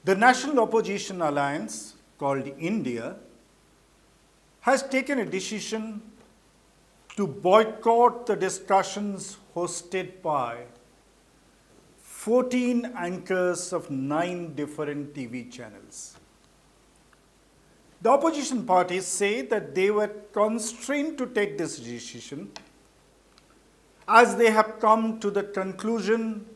The National Opposition Alliance, called India, has taken a decision to boycott the discussions hosted by 14 anchors of 9 different TV channels. The opposition parties say that they were constrained to take this decision as they have come to the conclusion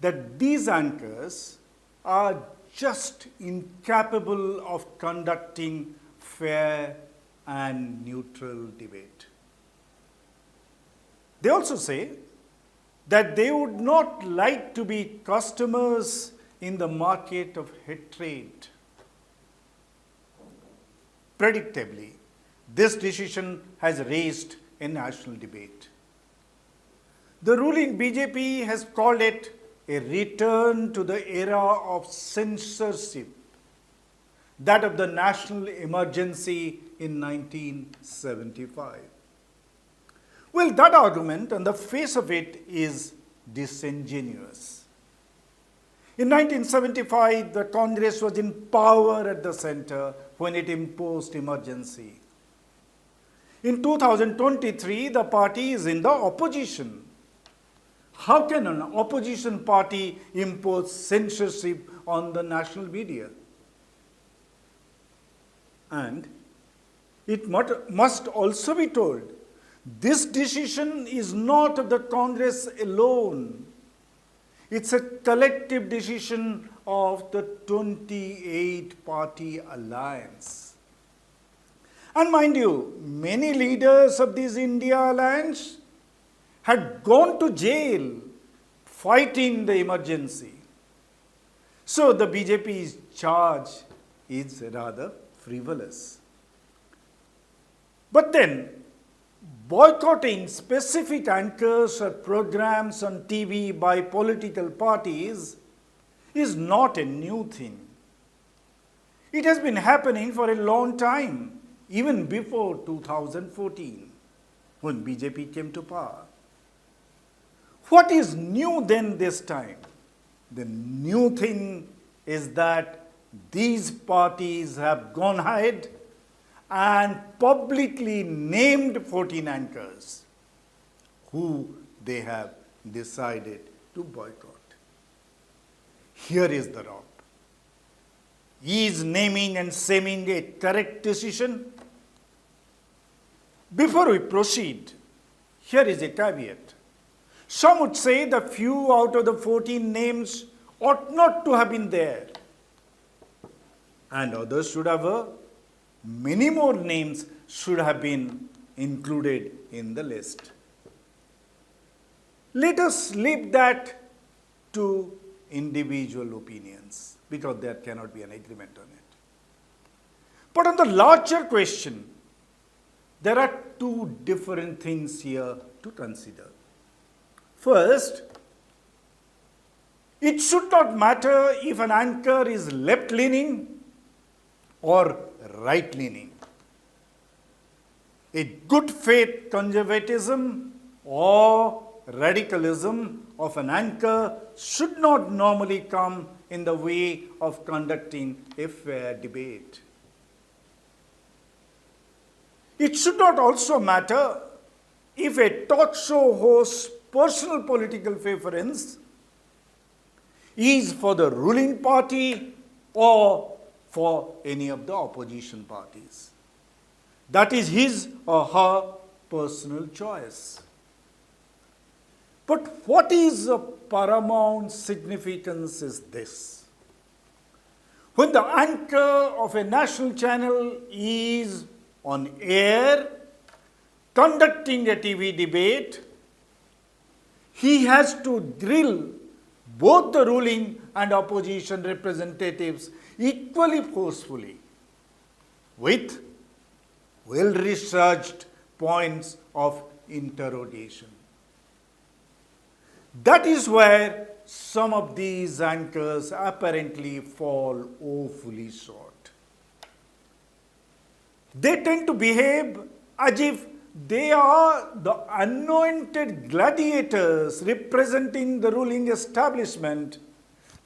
that these anchors are just incapable of conducting fair and neutral debate. They also say that they would not like to be customers in the market of hatred. Predictably, this decision has raised a national debate. The ruling BJP has called it a return to the era of censorship, that of the national emergency in 1975. Well, that argument on the face of it is disingenuous. In 1975, the Congress was in power at the center when it imposed emergency. In 2023, the party is in the opposition. How can an opposition party impose censorship on the national media? And it must also be told, this decision is not of the Congress alone. It's a collective decision of the 28-party alliance. And mind you, many leaders of this India alliance had gone to jail fighting the emergency. So the BJP's charge is rather frivolous. But then, boycotting specific anchors or programs on TV by political parties is not a new thing. It has been happening for a long time, even before 2014, when BJP came to power. What is new then this time? The new thing is that these parties have gone ahead and publicly named 14 anchors who they have decided to boycott. Here is the rub. Is naming and shaming a correct decision? Before we proceed, here is a caveat. Some would say the few out of the 14 names ought not to have been there, and others should have many more names should have been included in the list. Let us leave that to individual opinions, because there cannot be an agreement on it. But on the larger question, there are two different things here to consider. First, it should not matter if an anchor is left-leaning or right-leaning. A good faith conservatism or radicalism of an anchor should not normally come in the way of conducting a fair debate. It should not also matter if a talk show host's personal political preference is for the ruling party or for any of the opposition parties. That is his or her personal choice. But what is of paramount significance is this. When the anchor of a national channel is on air conducting a TV debate, he has to drill both the ruling and opposition representatives equally forcefully with well-researched points of interrogation. That is where some of these anchors apparently fall woefully short. They tend to behave as if they are the anointed gladiators representing the ruling establishment,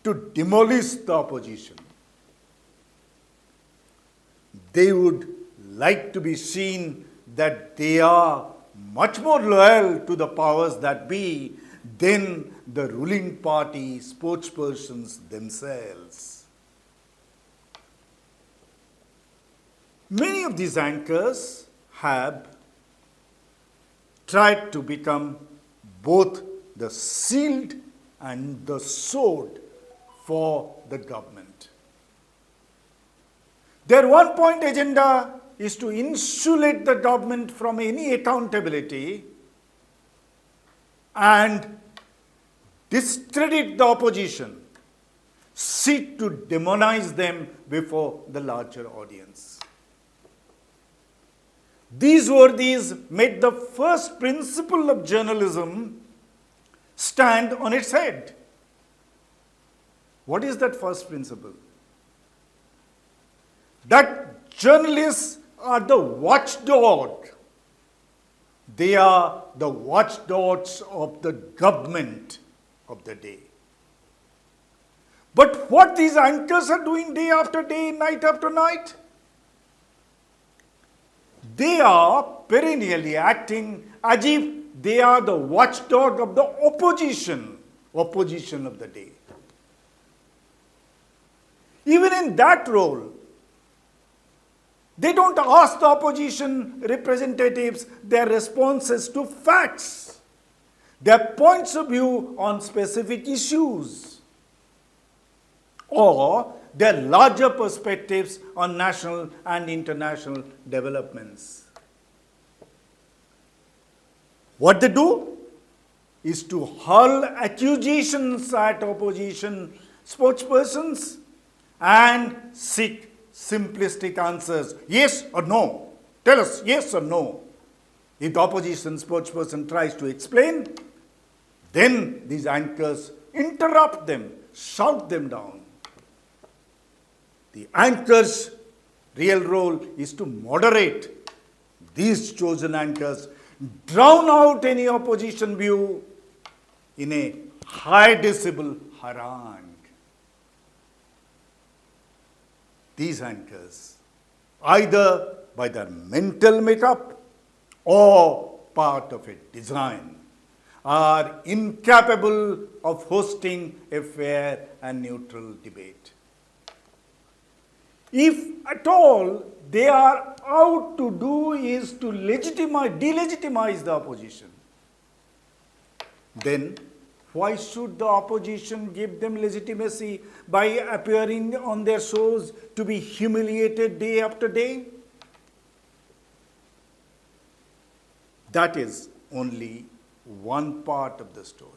to demolish the opposition. They would like to be seen that they are much more loyal to the powers that be than the ruling party spokespersons themselves. Many of these anchors have tried to become both the shield and the sword for the government. Their one-point agenda is to insulate the government from any accountability and discredit the opposition, seek to demonize them before the larger audience. These worthies made the first principle of journalism stand on its head. What is that first principle? That journalists are the watchdog. They are the watchdogs of the government of the day. But what these anchors are doing day after day, night after night, they are perennially acting as if they are the watchdog of the opposition of the day. Even in that role, they don't ask the opposition representatives their responses to facts, their points of view on specific issues, or their larger perspectives on national and international developments. What they do is to hurl accusations at opposition spokespersons and seek simplistic answers. Yes or no? Tell us yes or no. If the opposition spokesperson tries to explain, then these anchors interrupt them, shout them down. The anchor's real role is to moderate. These chosen anchors drown out any opposition view in a high decibel harangue. These anchors, either by their mental makeup or part of a design, are incapable of hosting a fair and neutral debate. If at all they are out to do is to delegitimize the opposition, then why should the opposition give them legitimacy by appearing on their shows to be humiliated day after day? That is only one part of the story.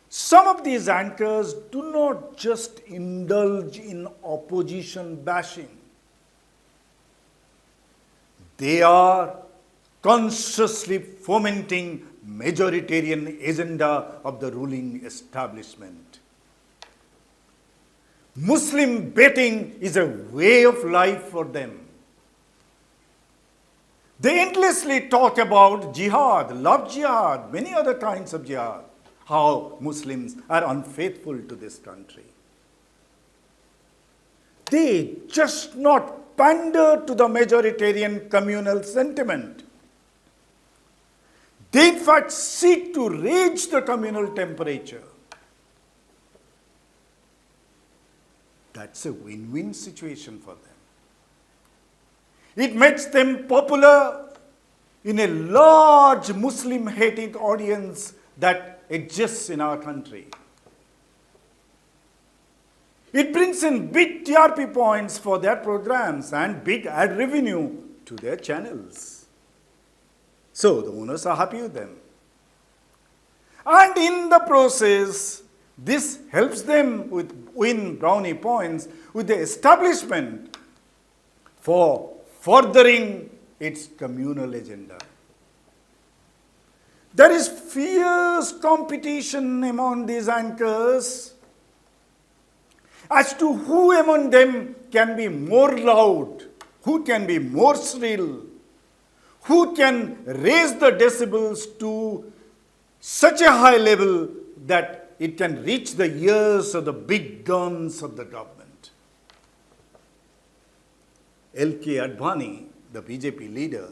Some of these anchors do not just indulge in opposition bashing. They are consciously fomenting majoritarian agenda of the ruling establishment. Muslim betting is a way of life for them. They endlessly talk about jihad, love jihad, many other kinds of jihad, how Muslims are unfaithful to this country. They just not pander to the majoritarian communal sentiment. They in fact seek to raise the communal temperature. That's a win-win situation for them. It makes them popular in a large Muslim-hating audience that exists in our country. It brings in big TRP points for their programs and big ad revenue to their channels. So the owners are happy with them. And in the process, this helps them win brownie points with the establishment for furthering its communal agenda. There is fierce competition among these anchors as to who among them can be more loud, who can be more shrill, who can raise the decibels to such a high level that that it can reach the ears of the big guns of the government. L.K. Advani, the BJP leader,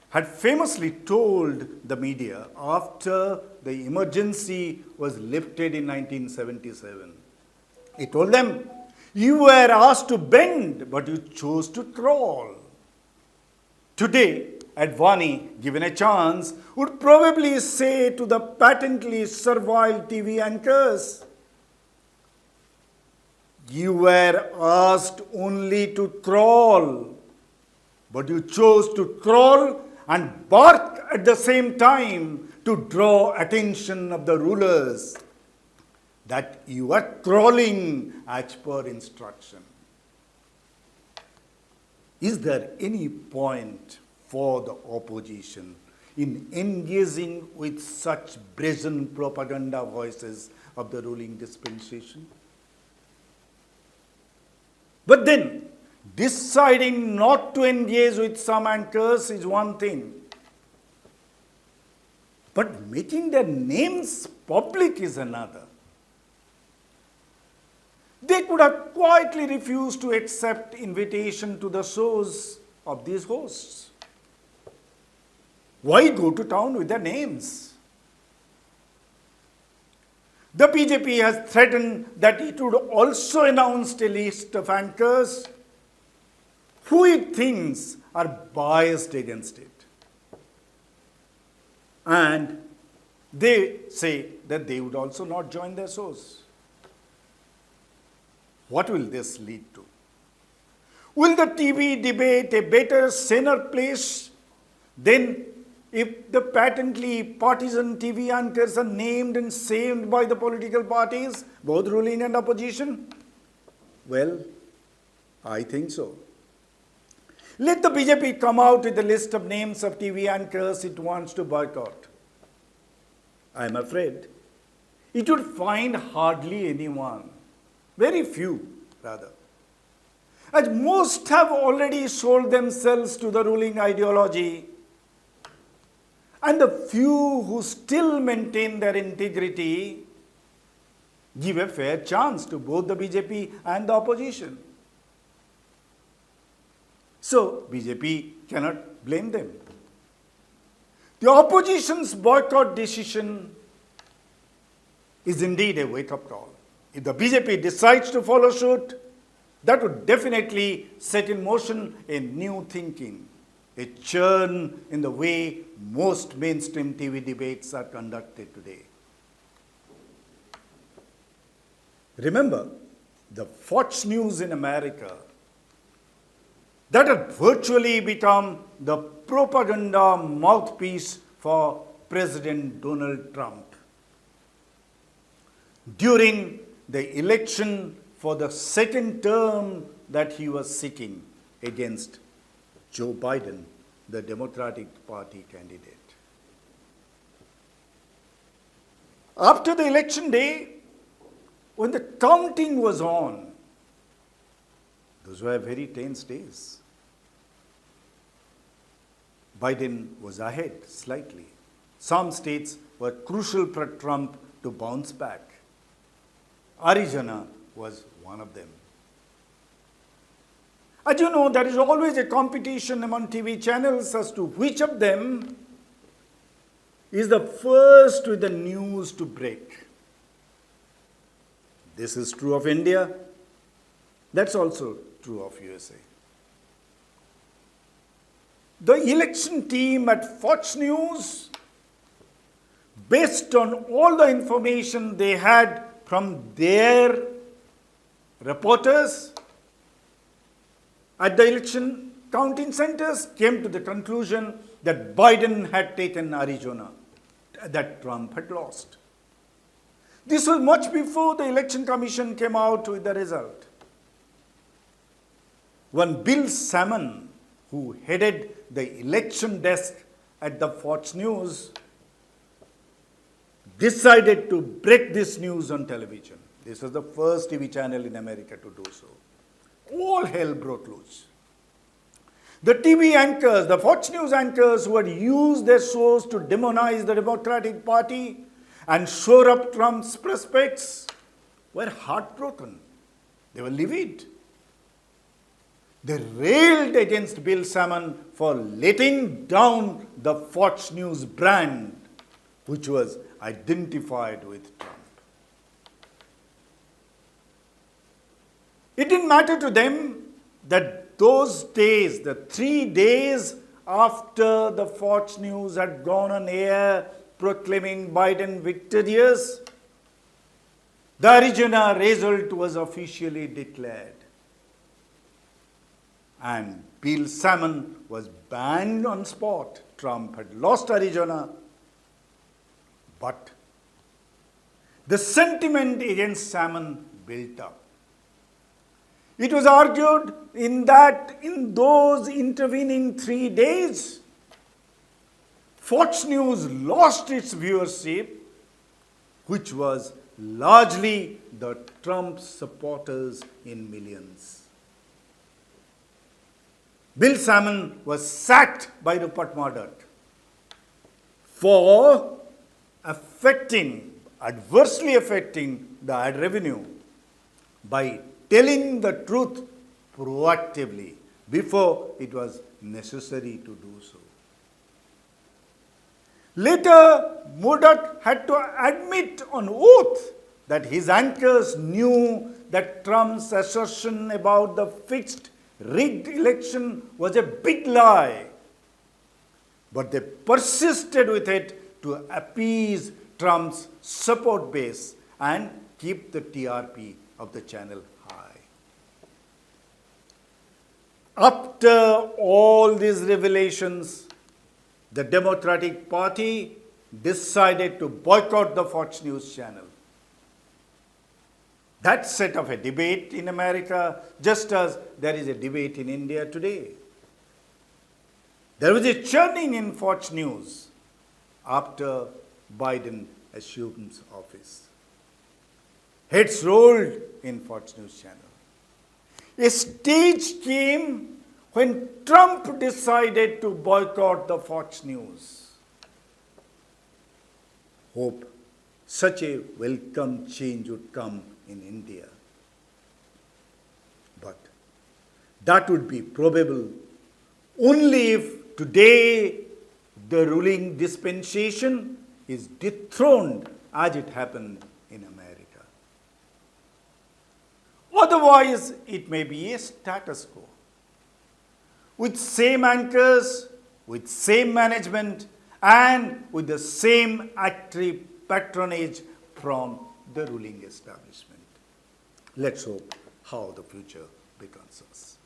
had famously told the media after the emergency was lifted in 1977. He told them, "You were asked to bend, but you chose to crawl." Today, Advani, given a chance, would probably say to the patently servile TV anchors, "You were asked only to crawl, but you chose to crawl and bark at the same time to draw attention of the rulers that you are crawling as per instruction." Is there any point for the opposition in engaging with such brazen propaganda voices of the ruling dispensation? But then, deciding not to engage with some anchors is one thing. But making their names public is another. They could have quietly refused to accept invitation to the shows of these hosts. Why go to town with their names? The BJP has threatened that it would also announce a list of anchors who it thinks are biased against it. And they say that they would also not join their shows. What will this lead to? Will the TV debate a better, saner place than if the patently partisan TV anchors are named and shamed by the political parties, both ruling and opposition? Well, I think so. Let the BJP come out with a list of names of TV anchors it wants to boycott. I am afraid it would find hardly anyone, very few rather, as most have already sold themselves to the ruling ideology, and the few who still maintain their integrity give a fair chance to both the BJP and the opposition. So, BJP cannot blame them. The opposition's boycott decision is indeed a wake-up call. If the BJP decides to follow suit, that would definitely set in motion a new thinking, a churn in the way most mainstream TV debates are conducted today. Remember, the Fox News in America that had virtually become the propaganda mouthpiece for President Donald Trump. During the election for the second term that he was seeking against Joe Biden, the Democratic Party candidate. After the election day, when the counting was on, those were very tense days. Biden was ahead slightly. Some states were crucial for Trump to bounce back. Arizona was one of them. As you know, there is always a competition among TV channels as to which of them is the first with the news to break. This is true of India. That's also true of USA. The election team at Fox News, based on all the information they had from their reporters at the election counting centers, came to the conclusion that Biden had taken Arizona, that Trump had lost. This was much before the Election Commission came out with the result. When Bill Salmon, who headed the election desk at the Fox News, decided to break this news on television. This was the first TV channel in America to do so. All hell broke loose. The TV anchors, the Fox News anchors who had used their shows to demonize the Democratic Party, and shore up Trump's prospects were heartbroken. They were livid. They railed against Bill Salmon for letting down the Fox News brand, which was identified with Trump. It didn't matter to them that those days, the 3 days after the Fox News had gone on air proclaiming Biden victorious, the Arizona result was officially declared. And Bill Salmon was banned on spot. Trump had lost Arizona. But the sentiment against Salmon built up. It was argued in those intervening 3 days, Fox News lost its viewership, which was largely the Trump supporters in millions. Bill Salmon was sacked by Rupert Murdoch for adversely affecting the ad revenue by telling the truth proactively before it was necessary to do so. Later, Murdoch had to admit on oath that his anchors knew that Trump's assertion about the fixed rigged election was a big lie. But they persisted with it to appease Trump's support base and keep the TRP of the channel high. After all these revelations, the Democratic Party decided to boycott the Fox News channel. That set off a debate in America, just as there is a debate in India today. There was a churning in Fox News after Biden assumes office. Heads rolled in Fox News channel. A stage came when Trump decided to boycott the Fox News. Hope such a welcome change would come in India. But that would be probable only if today the ruling dispensation is dethroned as it happened in America. Otherwise, it may be a status quo. With same anchors, with same management, and with the same active patronage from the ruling establishment. Let's hope how the future becomes us.